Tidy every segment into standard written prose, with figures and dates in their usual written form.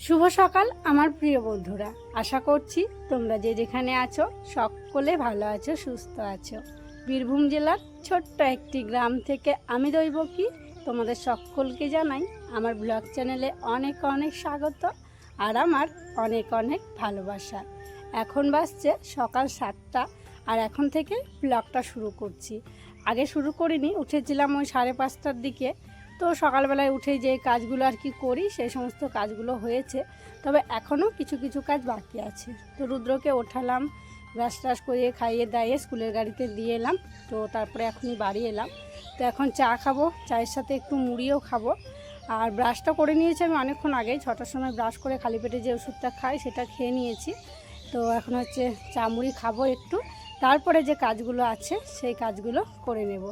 শুভ সকাল আমার প্রিয় বন্ধুরা, আশা করছি তোমরা যে যেখানে আছো সকলে ভালো আছো, সুস্থ আছো। বীরভূম জেলার ছোট্ট একটি গ্রাম থেকে আমি দৈবকী তোমাদের সকলকে জানাই আমার ব্লগ চ্যানেলে অনেক অনেক স্বাগত আর আমার অনেক অনেক ভালোবাসা। এখন বাজছে সকাল 7টা আর এখন থেকে ব্লগটা শুরু করছি। আগে শুরু করিনি, উঠেছিলাম ওই 5:30টার দিকে। তো সকালবেলায় উঠে যে কাজগুলো আর কি করি সেই সমস্ত কাজগুলো হয়েছে, তবে এখনও কিছু কিছু কাজ বাকি আছে। তো রুদ্রকে ওঠালাম, ব্রাশ ট্রাশ করিয়ে খাইয়ে দাইয়ে স্কুলের গাড়িতে দিয়ে এলাম। তো তারপরে এখনই বাড়ি এলাম। তো এখন চা খাবো, চায়ের সাথে একটু মুড়িও খাবো। আর ব্রাশটা করে নিয়েছি আমি অনেকক্ষণ আগেই, 6টার সময় ব্রাশ করে খালি পেটে যে ওষুধটা খাই সেটা খেয়ে নিয়েছি। তো এখন হচ্ছে চা মুড়ি খাবো একটু, তারপরে যে কাজগুলো আছে সেই কাজগুলো করে নেব।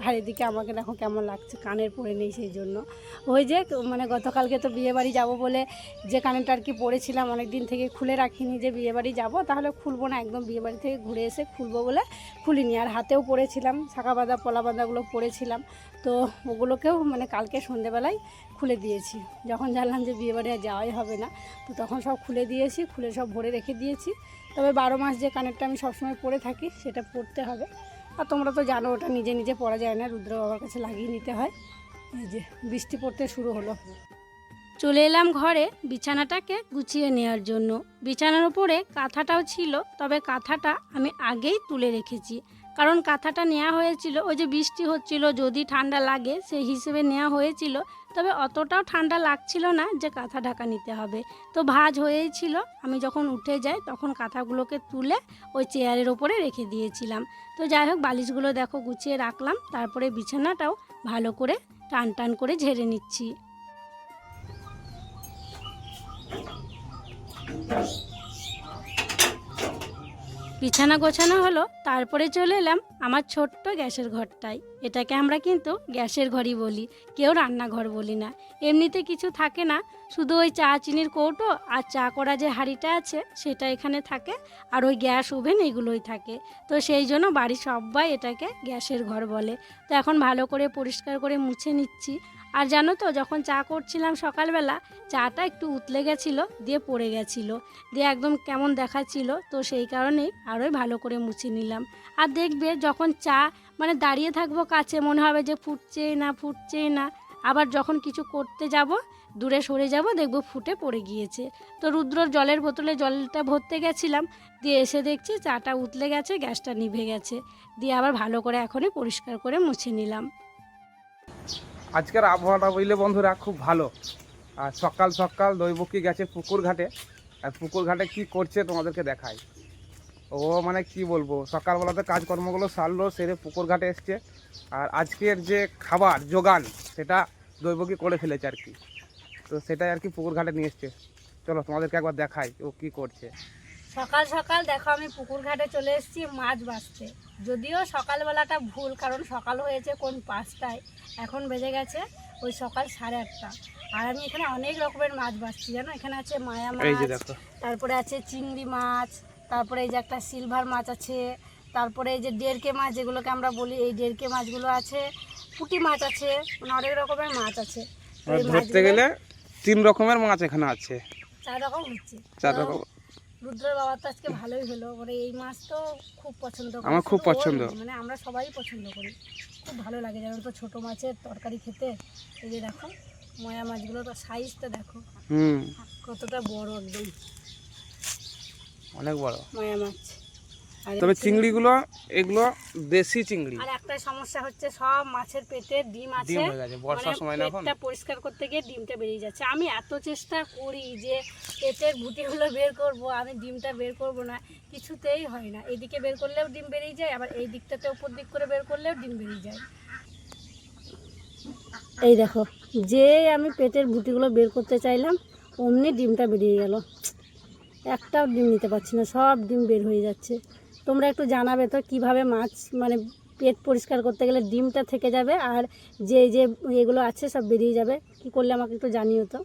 আর এদিকে আমাকে দেখো কেমন লাগছে, কানের পরে নেই সেই জন্য। ওই যে গতকালকে তো বিয়েবাড়ি যাব বলে যে কানেরটা আর কি পরেছিলাম অনেক দিন থেকে খুলে রাখিনি, যে বিয়েবাড়ি যাব তাহলে খুলবো না, একদম বিয়েবাড়ি থেকে ঘুরে এসে খুলবো বলে খুলিনি। আর হাতেও পরেছিলাম শাঁখা বাঁধা পলা বাঁধাগুলো পরেছিলাম, তো ওগুলোকেও কালকে সন্ধেবেলায় খুলে দিয়েছি। যখন জানলাম যে বিয়েবাড়ি আর যাওয়াই হবে না, তো তখন সব খুলে দিয়েছি, খুলে সব ভরে রেখে দিয়েছি। তবে 12 মাস যে কানেরটা আমি সবসময় পরে থাকি সেটা পরতে হবে। আর তোমরা তো জানো ওটা নিজে নিজে পরা যায় না, রুদ্র বাবার কাছে লাগিয়ে নিতে হয়। এই যে বৃষ্টি পড়তে শুরু হলো। চলে এলাম ঘরে বিছানাটাকে গুছিয়ে নেওয়ার জন্য। বিছানার উপরে কাঁথাটাও ছিল, তবে কাঁথাটা আমি আগেই তুলে রেখেছি, কারণ কাঁথাটা নেওয়া হয়েছিল ওই যে বৃষ্টি হচ্ছিল, যদি ঠান্ডা লাগে সেই হিসেবে নেওয়া হয়েছিল। তবে অতটাও ঠান্ডা লাগছিল না যে কাঁথা ঢাকা নিতে হবে। তো ভাঁজ হয়েই ছিল, আমি যখন উঠে যাই তখন কাঁথাগুলোকে তুলে ওই চেয়ারের ওপরে রেখে দিয়েছিলাম। তো যাই হোক, বালিশগুলো দেখো গুছিয়ে রাখলাম, তারপরে বিছানাটাও ভালো করে টান টান করে ঝেড়ে নিচ্ছি। বিছানা গোছানো হলো, তারপরে চলে এলাম আমার ছোট্ট গ্যাসের ঘরটায়। এটাকে আমরা কিন্তু গ্যাসের ঘরই বলি, কেউ রান্নাঘর বলি না। এমনিতে কিছু থাকে না, শুধু ওই চা চিনির কৌটো আর চা করা যে হাঁড়িটা আছে সেটা এখানে থাকে, আর ওই গ্যাস ওভেন এগুলোই থাকে। তো সেই জন্য বাড়ির সবাই এটাকে গ্যাসের ঘর বলে। তো এখন ভালো করে পরিষ্কার করে মুছে নিচ্ছি। আর জানো তো, যখন চা করছিলাম সকালবেলা, চাটা একটু উতলে গেছিলো, দিয়ে পড়ে গেছিলো, দিয়ে একদম কেমন দেখাচ্ছিল। তো সেই কারণেই আরোই ভালো করে মুছে নিলাম। আর দেখবে যখন চা দাঁড়িয়ে থাকবো কাছে, মনে হবে যে ফুটছেই না ফুটছেই না। আবার যখন কিছু করতে যাব, দূরে সরে যাব, দেখবো ফুটে পড়ে গিয়েছে। তো রুদ্রর জলের বোতলে জলটা ভরতে গেছিলাম, দিয়ে এসে দেখছি চাটা উতলে গেছে, গ্যাসটা নিভে গেছে। দিয়ে আবার ভালো করে এখনই পরিষ্কার করে মুছে নিলাম। আজকের আবহাওয়াটা বুঝলে বন্ধুরা খুব ভালো। আর সকাল সকাল দৈবকী গেছে পুকুর ঘাটে, আর পুকুর ঘাটে কি করছে তোমাদেরকে দেখাই। ও কি বলবো, সকালবেলাতে কাজকর্মগুলো সারলো, সেরে পুকুর ঘাটে এসছে। আর আজকের যে খাবার জোগান সেটা দৈবকী করে ফেলেছে আর কি। তো সেটাই আর কি পুকুর ঘাটে নিয়ে এসছে। চলো তোমাদেরকে একবার দেখাই ও কি করছে। সকাল সকাল দেখো আমি পুকুর ঘাটে চলে এসেছি মাছ বাছতে। যদিও সকালবেলাটা ভুল, কারণ সকাল হয়েছে কোন 5টায়, এখন বেজে গেছে ওই সকাল 8:30। আর আমি এখানে অনেক রকমের মাছ বাছছি জানো। এখানে আছে মায়া মাছ, তারপরে আছে চিংড়ি মাছ, তারপরে এই যে একটা সিলভার মাছ আছে, তারপরে এই যে ডেরকে মাছ যেগুলোকে আমরা বলি, এই ডেরকে মাছগুলো আছে, পুঁটি মাছ আছে, অনেক রকমের মাছ আছে। ধরতে গেলে 3 রকমের মাছ এখানে আছে, 4 রকম হচ্ছে। 4 রকম। রুদ্রের বাবা তো আজকে ভালোই হলো, এই মাছ তো খুব পছন্দ করে, আমার খুব পছন্দ, আমরা সবাই পছন্দ করি, খুব ভালো লাগে জানো তো ছোট মাছের তরকারি খেতে। এই যে দেখো ময়া মাছগুলো, তো সাইজটা দেখো কতটা বড়, একদম অনেক বড় ময়া মাছ। তবে চিংড়িগুলো এগুলো দেশি চিংড়ি। আর একটা সমস্যা হচ্ছে, সব মাছের পেটে ডিম আছে, বর্ষার সময় না, এখন পেটটা পরিষ্কার করতে গিয়ে ডিমটা বেরিয়ে যাচ্ছে। আমি এত চেষ্টা করি যে পেটের ভুঁটিগুলো বের করব, আমি ডিমটা বের করব না, কিছুতেই হয় না। এদিকে বের করলেও ডিম বেরিয়ে যায়, আবার এই দিকটাতে উপর দিক করে বের করলেও ডিম বেরিয়ে যায়। এই দেখো, যে আমি পেটের ভুঁটিগুলো বের করতে চাইলাম অমনি ডিমটা বেরিয়ে গেল, একটাও ডিম নিতে পারছি না, সব ডিম বের হয়ে যাচ্ছে। তোমরা একটু জানাবে তো কিভাবে মাছ পেট পরিষ্কার করতে গেলে ডিমটা থেকে যাবে আর যে যে এগুলো আছে সব বেরিয়ে যাবে, কি করলে আমাকে একটু জানিও তো।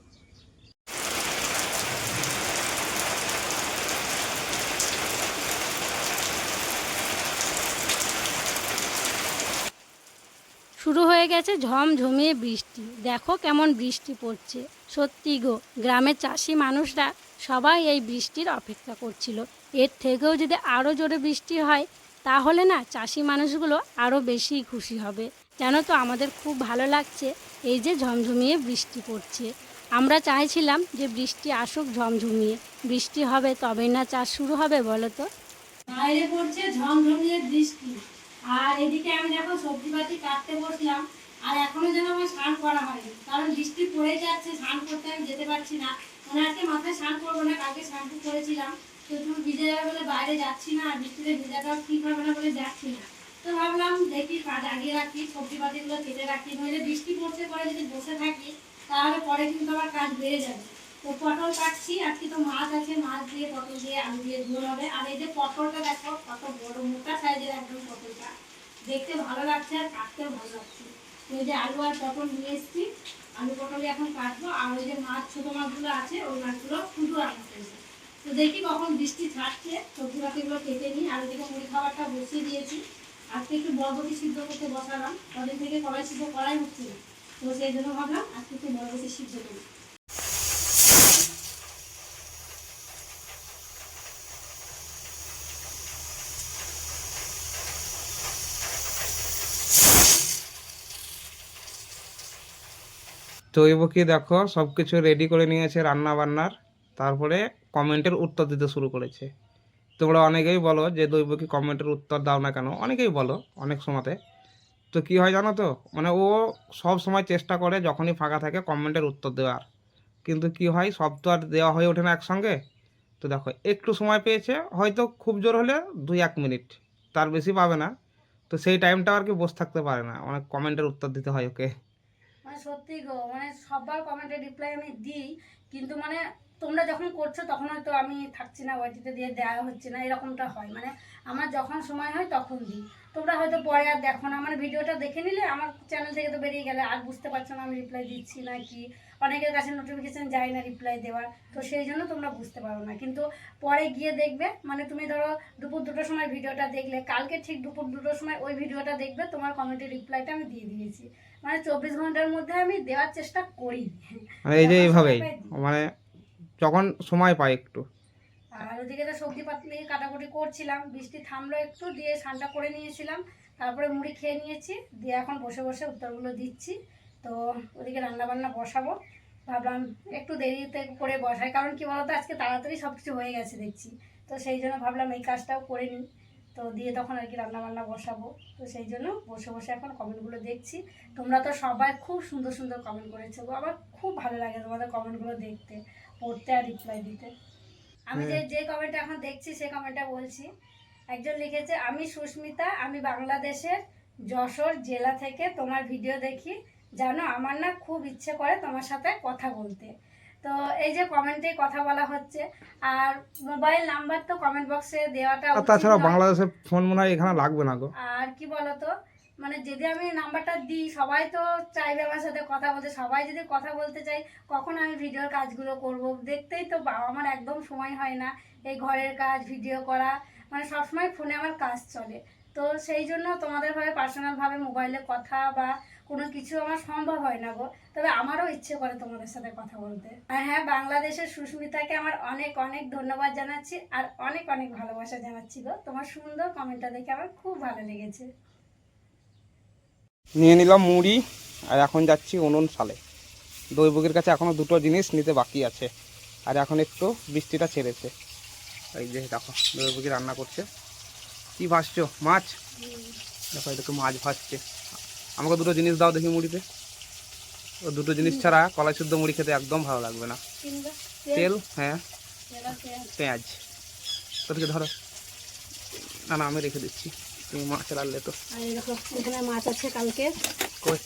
শুরু হয়ে গেছে ঝমঝমিয়ে বৃষ্টি, দেখো কেমন বৃষ্টি পড়ছে। সত্যি গো, গ্রামের চাষি মানুষরা সবাই এই বৃষ্টির অপেক্ষা করছিল। এর থেকেও যদি আরও জোরে বৃষ্টি হয় তাহলে না চাষি মানুষগুলো আরও বেশি খুশি হবে। জানো তো, আমাদের খুব ভালো লাগছে এই যে ঝমঝমিয়ে বৃষ্টি পড়ছে। আমরা চাইছিলাম যে বৃষ্টি আসুক ঝমঝমিয়ে, বৃষ্টি হবে তবেই না চাষ শুরু হবে বলো তো। বাইরে পড়ছে ঝমঝমিয়ে বৃষ্টি, আর এদিকে আমি দেখো সবজিপাতি কাটতে বসলাম, আর এখনো যেন আমার স্নান করা হয়নি, কারণ বৃষ্টি পড়ে যাচ্ছে, স্নান করতে আমি যেতে পারছি না। মানে আজকে মাথায় স্নান করবো না, কালকে শ্যাম্পু করেছিলাম, তো তুমি ভিজে যাবে বলে বাইরে যাচ্ছি না, আর বৃষ্টিতে ভেজাটাও ঠিক হবে না বলে যাচ্ছি না। তো ভাবলাম দেখি কাজ আগিয়ে রাখি, সবজিপাতিগুলো কেটে রাখি, নইলে বৃষ্টি পড়ছে পরে যদি বসে থাকি তাহলে পরে কিন্তু আমার কাজ বেড়ে যাবে। তো পটল কাটছি, আজকে তো মাছ আছে, মাছ দিয়ে পটল দিয়ে আলু দিয়ে ঝোল হবে। আর এই যে পটলটা দেখো কত বড় মোটা সাইজের একদম পটলটা, দেখতে ভালো লাগছে আর কাটতেও ভালো লাগছে। তো এই যে আলু আর পটল নিয়ে এসেছি, আলু পটলে এখন কাটবো। আর ওই যে মাছ, ছোটো মাছগুলো আছে ওই মাছগুলো শুধু রান্না করবো। তো দেখি কখন বৃষ্টি ছাড়ছে, সবজি পাতিগুলো কেটে নিই। আর ওইদিকে মুড়ি খাবারটা বসিয়ে দিয়েছি, আজকে একটু বরবটি সিদ্ধ করতে বসালাম, কদিন থেকে কড়াই সিদ্ধ করাই হচ্ছে না, তো সেই জন্য ভাবলাম আজকে একটু বরবটি সিদ্ধ করি। দৈবকী দেখো সব কিছু রেডি করে নিয়েছে রান্না বান্নার, তারপরে কমেন্টের উত্তর দিতে শুরু করেছে। তোমরা অনেকেই বলো যে দৈবকী কমেন্টের উত্তর দাও না কেন, অনেকেই বলো অনেক সময়তে। তো কী হয় জানো তো, মানে ও সব সময় চেষ্টা করে যখনই ফাঁকা থাকে কমেন্টের উত্তর দেওয়ার, কিন্তু কি হয় সব তো আর দেওয়া হয়ে ওঠে না একসঙ্গে। তো দেখো একটু সময় পেয়েছে, হয়তো খুব জোর হলে 2-1 মিনিট, তার বেশি পাবে না। তো সেই টাইমটা আর কি বসে থাকতে পারে না, অনেক কমেন্টের উত্তর দিতে হয় ওকে। মানে সত্যি গো, মানে সবার কমেন্টের রিপ্লাই আমি দিই, কিন্তু মানে তোমরা যখন করছো তখন হয়তো আমি থাকছি না, ওয়াইটিতে দিয়ে দেওয়া হচ্ছে না, এরকমটা হয়। মানে আমার যখন সময় হয় তখন দিই, তোমরা হয়তো পরে আর দেখো না। আমার ভিডিওটা দেখে নিলে আমার চ্যানেল থেকে তো বেরিয়ে গেলে আর বুঝতে পারছো না আমি রিপ্লাই দিচ্ছি না কি, অনেকের কাছে নোটিফিকেশান যায় না রিপ্লাই দেওয়ার, তো সেই জন্য তোমরা বুঝতে পারো না। কিন্তু পরে গিয়ে দেখবে, মানে তুমি ধরো দুপুর 2টোর সময় ভিডিওটা দেখলে, কালকে ঠিক দুপুর 2টোর সময় ওই ভিডিওটা দেখবে, তোমার কমেন্টের রিপ্লাইটা আমি দিয়ে দিয়েছি। মানে 24 ঘন্টার মধ্যে আমি দেওয়ার চেষ্টা করি, মানে এই যে এইভাবেই, মানে যখন সময় পাই একটু। আর ওদিকে তো সবজি পাতলি কাটাকুটি করছিলাম, বৃষ্টি থামলো একটু, দিয়ে স্নানটা করে নিয়েছিলাম, তারপরে মুড়ি খেয়ে নিয়েছি, দিয়ে এখন বসে বসে উত্তরগুলো দিচ্ছি। তো ওদিকে রান্নাবান্না বসাবো, ভাবলাম একটু দেরিতে করে বসাই, কারণ কি বলতো আজকে তাড়াতাড়ি সব কিছু হয়ে গেছে দেখছি, তো সেই জন্য ভাবলাম এই কাজটাও করে নিই, তো দিয়ে তখন আর কি রান্নাবান্না বসাবো। তো সেই জন্য বসে বসে এখন কমেন্টগুলো দেখছি। তোমরা তো সবাই খুব সুন্দর সুন্দর কমেন্ট করেছো, আমার খুব ভালো লাগে তোমাদের কমেন্টগুলো দেখতে, পড়তে আর রিপ্লাই দিতে। আমি যে কমেন্টটা এখন দেখছি সেই কমেন্টটা বলছি। একজন লিখেছে, আমি সুস্মিতা, আমি বাংলাদেশের যশোর জেলা থেকে তোমার ভিডিও দেখি, জানো আমার না খুব ইচ্ছে করে তোমার সাথে কথা বলতে। তো এই যে কমেন্টে কথা বলা হচ্ছে, আর মোবাইল নাম্বার তো কমেন্ট বক্সে দেওয়াটা উচিত তাছাড়া নয়। বাংলাদেশের ফোন মনে হয় এখানে লাগবে না গো। আর কি বলতো, মানে যদি আমি নাম্বারটা দিই সবাই তো চাইবে আমার সাথে কথা বলতে, সবাই যদি কথা বলতে চাই কখন আমি ভিডিওর কাজগুলো করব, দেখতেই তো আমার একদম সময় হয় না, এই ঘরের কাজ, ভিডিও করা, মানে সবসময় ফোনে আমার কাজ চলে। তো সেই জন্য তোমাদের ভাবে পার্সোনালভাবে মোবাইলে কথা বা কোনো কিছু আমার সম্ভব হয় না গো, তবে আমারও ইচ্ছে করে তোমাদের সাথে কথা বলতে। আর হ্যাঁ, বাংলাদেশের সুস্মিতাকে আমার অনেক অনেক ধন্যবাদ জানাচ্ছি, আর অনেক অনেক ভালোবাসা জানাচ্ছি গো, তোমার সুন্দর কমেন্টটা দেখে আমার খুব ভালো লেগেছে। নিয়ে নিলাম মুড়ি, আর এখন যাচ্ছি উনুন সালে। দৈবকীর কাছে এখনও 2টো জিনিস নিতে বাকি আছে, আর এখন একটু বৃষ্টিটা ছেড়েছে। এই যে দেখো দৈবকী রান্না করছে। কি ভাজছো? মাছ? দেখো এদিকে মাছ ভাজছে। আমাকে 2টো জিনিস দাও দেখি মুড়িতে। ও 2টো জিনিস ছাড়া কলাই শুদ্ধ মুড়ি খেতে একদম ভালো লাগবে না। তেল, হ্যাঁ, পেঁয়াজ। তোদেরকে ধরো, না না আমি রেখে দিচ্ছি, তুমি মাছ রাখলে তো। এখানে মাছ আছে কালকে। কই?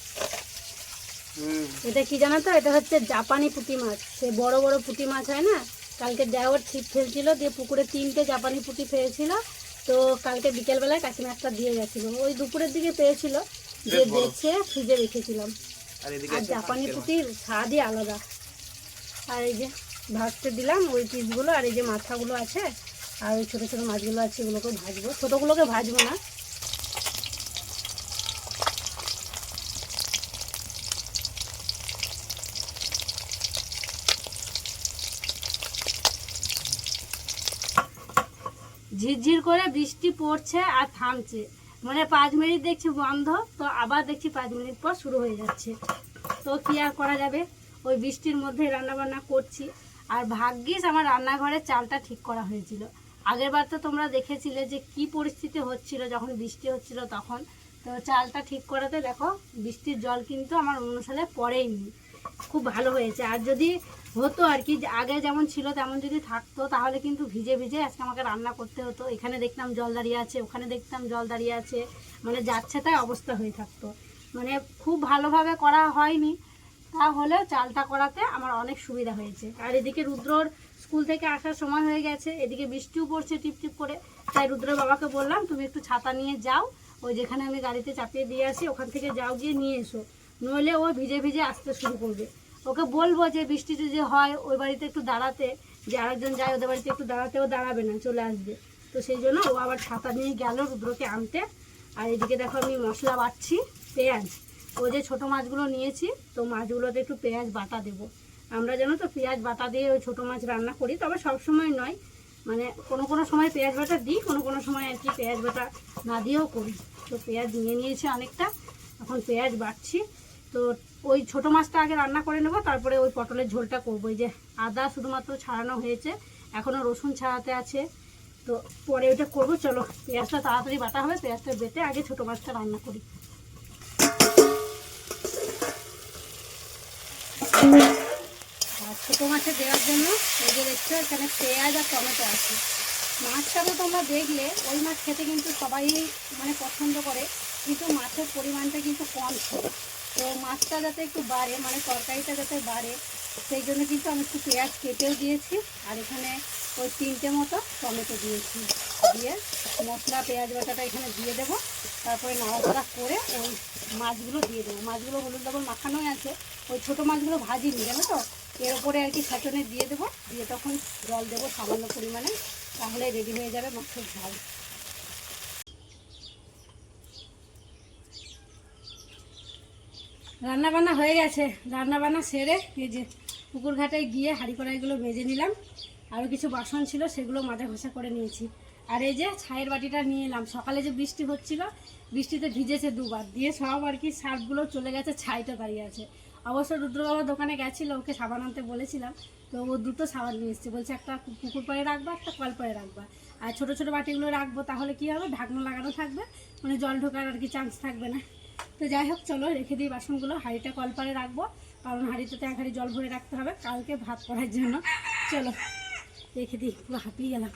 এটা কি জানো তো, এটা হচ্ছে জাপানি পুঁটি মাছ, সে বড় বড় পুঁটি মাছ হয় না, কালকে দেওয়ার ছিপ ফেলছিল, দিয়ে পুকুরে 3টে জাপানি পুঁটি পেয়েছিল, তো কালকে বিকেলবেলায় কাকিমা একটা দিয়ে গেছিল, ওই দুপুরের দিকে পেয়েছিল, যে বেছে ফ্রিজে রেখেছিলাম। আর জাপানি পুঁটির স্বাদই আলাদা। আর এই যে ভাজতে দিলাম ওই পিসগুলো, আর এই যে মাথাগুলো আছে, আর ওই ছোটো ছোটো মাছগুলো আছে, এগুলোকে ভাজবো, ছোটোগুলোকে ভাজবো না। ঝিরঝির করে বৃষ্টি পড়ছে আর থামছে, মানে 5 মিনিট দেখছি বন্ধ, তো আবার দেখছি 5 মিনিট পর শুরু হয়ে যাচ্ছে। তো কি আর করা যাবে, ওই বৃষ্টির মধ্যে রান্নাবান্না করছি। আর ভাগ্যিস আমার রান্নাঘরের চালটা ঠিক করা হয়েছিল। আগের বার তো তোমরা দেখেছিলে যে কি পরিস্থিতি হচ্ছিল যখন বৃষ্টি হচ্ছিল তখন। তো চালটা ঠিক করাতে দেখো বৃষ্টির জল কিন্তু আমার অনুসারে পড়েইনি, খুব ভালো হয়েছে। আর যদি হতো আর কি আগে যেমন ছিল তেমন যদি থাকতো তাহলে কিন্তু ভিজে ভিজে আজকে আমাকে রান্না করতে হতো। এখানে দেখতাম জল দাঁড়িয়ে আছে, ওখানে দেখতাম জল দাঁড়িয়ে আছে, মানে যাচ্ছে তাই অবস্থা হয়ে থাকতো। মানে খুব ভালোভাবে করা হয়নি, তাহলেও চালটা করাতে আমার অনেক সুবিধা হয়েছে। আর এদিকে রুদ্রর স্কুল থেকে আসার সময় হয়ে গেছে, এদিকে বৃষ্টিও পড়ছে টিপ টিপ করে। তাই রুদ্রের বাবাকে বললাম তুমি একটু ছাতা নিয়ে যাও, ওই যেখানে আমি গাড়িতে চাপিয়ে দিয়ে আসি ওখান থেকে যাও, গিয়ে নিয়ে এসো, নইলে ও ভিজে ভিজে আসতে শুরু করবে। ওকে বলবো যে বৃষ্টিতে যে হয় ওই বাড়িতে একটু দাঁড়াতে, যে আরেকজন যায় ওদের বাড়িতে একটু দাঁড়াতেও দাঁড়াবে না, চলে আসবে। তো সেই জন্য ও আবার ছাতা নিয়ে গেল রুদ্রকে আনতে। আর এদিকে দেখো আমি মশলা বাটছি, পেঁয়াজ, ও যে ছোটো মাছগুলো নিয়েছি তো মাছগুলোতে একটু পেঁয়াজ বাটা দেবো। আমরা জানো তো পেঁয়াজ বাটা দিয়ে ওই ছোটো মাছ রান্না করি, তবে সব সময় নয়, মানে কোনো কোনো সময় পেঁয়াজ বাটা দিই, কোনো কোনো সময় আর কি পেঁয়াজ বাটা না দিয়েও করি। তো পেঁয়াজ নিয়ে নিয়েছি অনেকটা, এখন পেঁয়াজ বাটছি। তো ওই ছোটো মাছটা আগে রান্না করে নেবো, তারপরে ওই পটলের ঝোলটা করবো। এই যে আদা শুধুমাত্র ছাড়ানো হয়েছে, এখনও রসুন ছাড়াতে আছে, তো পরে ওইটা করবো। চলো পেঁয়াজটা তাড়াতাড়ি বাটা হবে, পেঁয়াজটা বেটে আগে ছোটো মাছটা রান্না করি। আর ছোটো মাছে দেওয়ার জন্য এই যে দেখছো এখানে পেঁয়াজ আর টমেটো আছে। মাছটা তো তোমরা দেখলে ওই মাছ খেতে কিন্তু সবাই মানে পছন্দ করে, কিন্তু মাছের পরিমাণটা কিন্তু কম ছিল। তো মাছটা যাতে একটু বাড়ে, মানে তরকারিটা যাতে বাড়ে, সেই জন্য কিন্তু আমি একটু পেঁয়াজ কেটেও দিয়েছি। আর এখানে ওই 3টে মতো টমেটো দিয়েছি, দিয়ে মশলা পেঁয়াজ বাটাটা এখানে দিয়ে দেবো। তারপরে নাড়াচাড়া করে ওই মাছগুলো দিয়ে দেবো। মাছগুলো হলুদ লবণ মাখানোই আছে, ওই ছোটো মাছগুলো ভাজিনি জানো তো, এর ওপরে আর কি ছাঁচনে দিয়ে দেবো, দিয়ে তখন জল দেবো সামান্য পরিমাণে, তাহলে রেডি হয়ে যাবে মাছের ঝাল। রান্নাবান্না হয়ে গেছে, রান্নাবান্না সেরে এই যে পুকুর ঘাটে গিয়ে হাঁড়ি কড়াইগুলো মেজে নিলাম। আরও কিছু বাসন ছিল সেগুলো মাজা ঘষা করে নিয়েছি। আর এই যে ছাইয়ের বাটিটা নিয়ে এলাম, সকালে যে বৃষ্টি হচ্ছিল বৃষ্টিতে ভিজেছে দুবার, দিয়ে সব আর কি সার্ফগুলো চলে গেছে, ছাইটা দাঁড়িয়ে আছে। অবশ্য রুদ্রবাবার দোকানে গেছিলো, ওকে সাবান আনতে বলেছিলাম, তো ও দুটো সাবান নিয়ে এসছে, বলছে একটা পুকুর পাড়ে রাখবা, একটা কল পাড়ে রাখবা। আর ছোটো ছোটো বাটিগুলো রাখবো, তাহলে কী হবে ঢাকনা লাগানো থাকবে, মানে জল ঢোকার আর কি চান্স থাকবে না। তো যাই হোক চলো রেখে দিই বাসনগুলো, হাঁড়িটা কলপারে রাখবো, কারণ হাঁড়িটাতে এক হাঁড়ি জল ভরে রাখতে হবে কালকে ভাত করার জন্য। চলো রেখে দিই, পুরো হাঁপিয়ে গেলাম।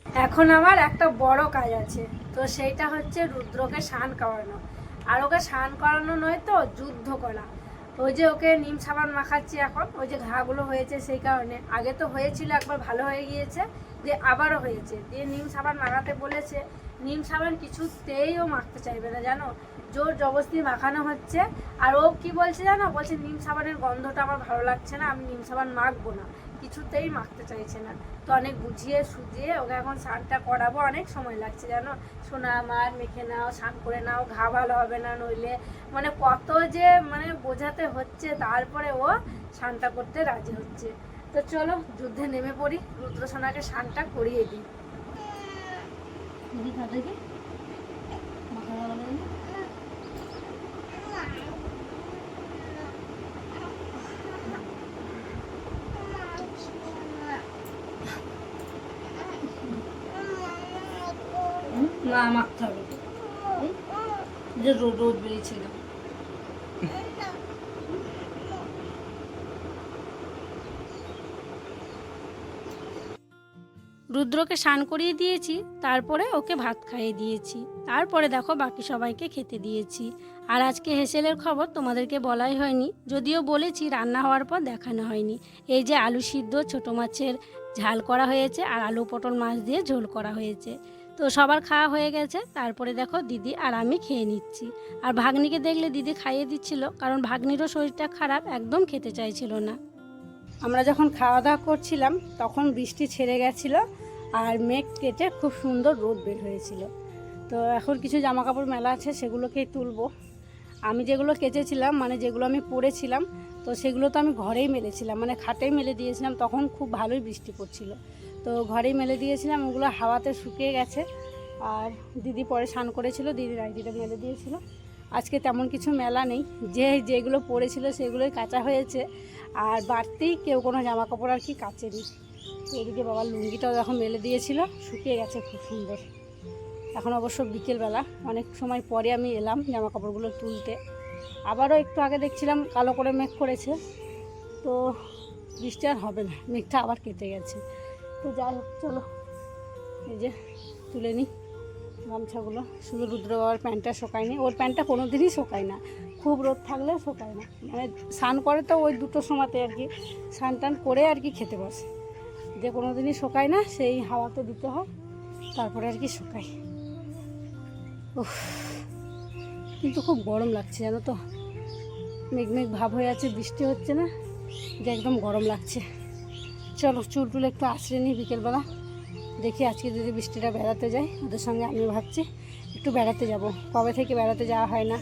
এখন আমার একটা বড় কাজ আছে, তো সেইটা হচ্ছে রুদ্রকে স্নান করানো। আর ওকে স্নান করানো নয় তো, যুদ্ধ করা। ওই যে ওকে নিম সাবান মাখাচ্ছি এখন, ওই যে ঘাগুলো হয়েছে সেই কারণে। আগে তো হয়েছিল একবার ভালো হয়ে গিয়েছে, দিয়ে আবারও হয়েছে, দিয়ে নিম সাবান মাখাতে বলেছে। নিম সাবান কিছুতেই ও মাখতে চাইবে না জানো, জোর জবরদস্তি মাখানো হচ্ছে। আর ও কি বলছে জানো, বলছে নিম সাবানের গন্ধটা আমার ভালো লাগছে না, আমি নিম সাবান মাখবো না, কিছুতেই মাখতে চাইছে না। তো অনেক বুঝিয়ে সুঝিয়ে ওকে এখন স্নানটা করাবো, অনেক সময় লাগছে জানো। সোনা আমার মেখে নাও, স্নান করে নাও, ঘা ভালো হবে না নইলে, মানে কত যে মানে বোঝাতে হচ্ছে, তারপরে ও স্নানটা করতে রাজি হচ্ছে। তো চলো যুদ্ধে নেমে পড়ি, রুদ্র সোনাকে স্নানটা করিয়ে দিই। দিদি তাদেরকে না মাখতে হবে, যে রোদ রোদ বেরিয়েছে না। রুদ্রকে স্নান করিয়ে দিয়েছি, তারপরে ওকে ভাত খাইয়ে দিয়েছি, তারপরে দেখো বাকি সবাইকে খেতে দিয়েছি। আর আজকে হেসেলের খবর তোমাদেরকে বলাই হয়নি, যদিও বলেছি রান্না হওয়ার পর দেখানো হয়নি। এই যে আলু সিদ্ধ, ছোটো মাছের ঝাল করা হয়েছে, আর আলু পটল মাছ দিয়ে ঝোল করা হয়েছে। তো সবার খাওয়া হয়ে গেছে, তারপরে দেখো দিদি আর আমি খেয়ে নিচ্ছি। আর ভাগ্নিকে দেখলে দিদি খাইয়ে দিচ্ছিল, কারণ ভাগ্নিরও শরীরটা খারাপ, একদম খেতে চাইছিল না। আমরা যখন খাওয়া দাওয়া করছিলাম তখন বৃষ্টি ছেড়ে গেছিলো, আর মেঘ কেটে খুব সুন্দর রোদ বের হয়েছিল। তো এখন কিছু জামা কাপড় মেলা আছে, সেগুলোকেই তুলবো। আমি যেগুলো কেচেছিলাম, মানে যেগুলো আমি পরেছিলাম, তো সেগুলো তো আমি ঘরেই মেলেছিলাম, মানে খাটেই মেলে দিয়েছিলাম, তখন খুব ভালোই বৃষ্টি পড়ছিল। তো ঘরেই মেলে দিয়েছিলাম, ওগুলো হাওয়াতে শুকিয়ে গেছে। আর দিদি পরে স্নান করেছিল, দিদি নাইটিটা মেলে দিয়েছিল। আজকে তেমন কিছু মেলা নেই, যেগুলো পরেছিল সেগুলোই কাচা হয়েছে। আর বাড়তেই কেউ কোনো জামা কাপড় আর কি কাচেনি। এদিকে বাবার লুঙ্গিটাও যখন মেলে দিয়েছিল শুকিয়ে গেছে খুব সুন্দর। এখন অবশ্য বিকেলবেলা, অনেক সময় পরে আমি এলাম জামা কাপড়গুলো তুলতে। আবারও একটু আগে দেখছিলাম কালো করে মেঘ করেছে, তো বৃষ্টি আর হবে না, মেঘটা আবার কেটে গেছে। তো যাই হোক, চলো এই যে তুলে নিই গামছাগুলো। শুধু রুদ্র বাবার প্যান্টটা শোকায়নি, ওর প্যান্টটা কোনো দিনই শোকায় না, খুব রোদ থাকলে শোকায় না। মানে স্নান করে তো ওই 2টোর সময়তে আর কি, স্নান টান করে আর কি খেতে বসে, যে কোনো দিনই শোকায় না, সেই হাওয়াতে দিতে হয় তারপরে আর কি শোকায়। উফ, কিন্তু খুব গরম লাগছে জানো তো, মেঘ ভাব হয়ে আছে, বৃষ্টি হচ্ছে না, যে একদম গরম লাগছে। চলো চুল টুল একটু আছড়ে নিই বিকেলবেলা, দেখি আজকে যদি বৃষ্টিটা বেড়াতে যাই ওদের সঙ্গে। আমি ভাবছি একটু বেড়াতে যাব, কবে থেকে বেড়াতে যাওয়া হয় না।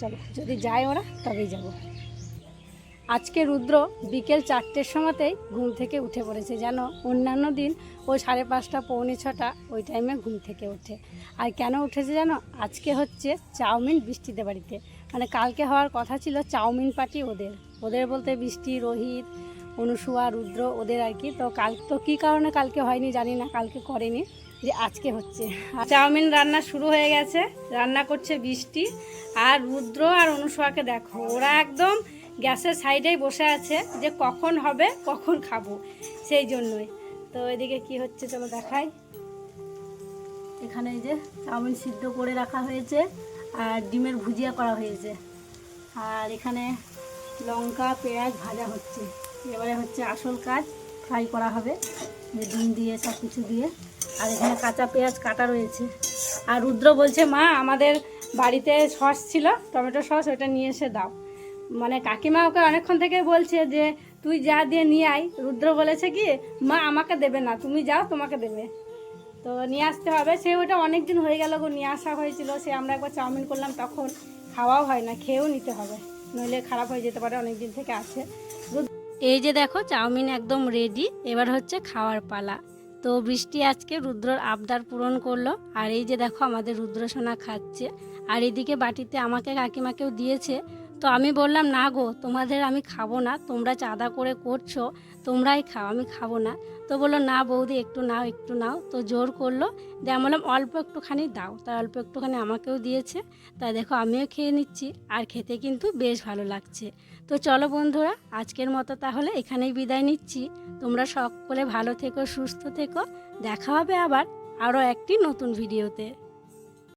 চলো যদি যায় ওরা তবেই যাব। আজকে রুদ্র বিকেল 4টের সময়তেই ঘুম থেকে উঠে পড়েছে জানো। অন্যান্য দিন ও 5:30 পৌনে 6টা ওই টাইমে ঘুম থেকে ওঠে। আর কেন উঠেছে জানো, আজকে হচ্ছে চাউমিন বৃষ্টিতে বাড়িতে। মানে কালকে হওয়ার কথা ছিল চাউমিন পার্টি ওদের বলতে বৃষ্টি, রোহিত, অনুসুয়া, রুদ্র ওদের আর কি। তো কী কারণে কালকে হয়নি জানি না, কালকে করেনি, যে আজকে হচ্ছে। আর চাউমিন রান্না শুরু হয়ে গেছে, রান্না করছে বৃষ্টি। আর রুদ্র আর অনুসুয়াকে দেখো, ওরা একদম গ্যাসের সাইডেই বসে আছে, যে কখন হবে কখন খাবো, সেই জন্যই। তো এদিকে কি হচ্ছে চলো দেখাই। এখানে এই যে চাউমিন সিদ্ধ করে রাখা হয়েছে, আর ডিমের ভুজিয়া করা হয়েছে। আর এখানে লঙ্কা পেঁয়াজ ভাজা হচ্ছে। এবারে হচ্ছে আসল কাজ, ফ্রাই করা হবে, যে ডিম দিয়ে সব কিছু দিয়ে। আর এখানে কাঁচা পেঁয়াজ কাটা রয়েছে। আর রুদ্র বলছে মা আমাদের বাড়িতে সস ছিল, টমেটো সস, ওটা নিয়ে এসে দাও। মানে কাকিমা ওকে অনেকক্ষণ থেকে বলছে যে তুই যা দিয়ে নিয়ে আয়। রুদ্র বলেছে কি মা আমাকে দেবে না, তুমি যাও তোমাকে দেবে, তো নিয়ে আসতে হবে। সে ওটা অনেক দিন হয়ে গেল গো, নিয়ে আসা হয়েছিল। সে আমরা একবার চাউমিন করলাম তখন, খাওয়াও হয় না, খেয়েও নিতে হবে, নইলে খারাপ হয়ে যেতে পারে, অনেক দিন থেকে আছে। এই যে দেখো চাউমিন একদম রেডি, এবার হচ্ছে খাওয়ার পালা। তো বৃষ্টি আজকে রুদ্রর আবদার পূরণ করলো। আর এই যে দেখো আমাদের রুদ্রসোনা খাচ্ছে। আর এদিকে বাটিতে আমাকে কাকিমাকেও দিয়েছে। তো আমি বললাম না গো, তোমাদের আমি খাবো না, তোমরা চাঁদা করে করছো, তোমরাই খাও, আমি খাবো না। তো বললো না বৌদি একটু নাও একটু নাও। তো জোর করলো, দিয়ে আমি বললাম অল্প একটুখানি দাও। তাই অল্প একটুখানি আমাকেও দিয়েছে। তাই দেখো আমিও খেয়ে নিচ্ছি, আর খেতে কিন্তু বেশ ভালো লাগছে। তো চলো বন্ধুরা, আজকের মতো তাহলে এখানেই বিদায় নিচ্ছি। তোমরা সকলে ভালো থেকো, সুস্থ থেকো। দেখা হবে আবার আরও একটি নতুন ভিডিওতে।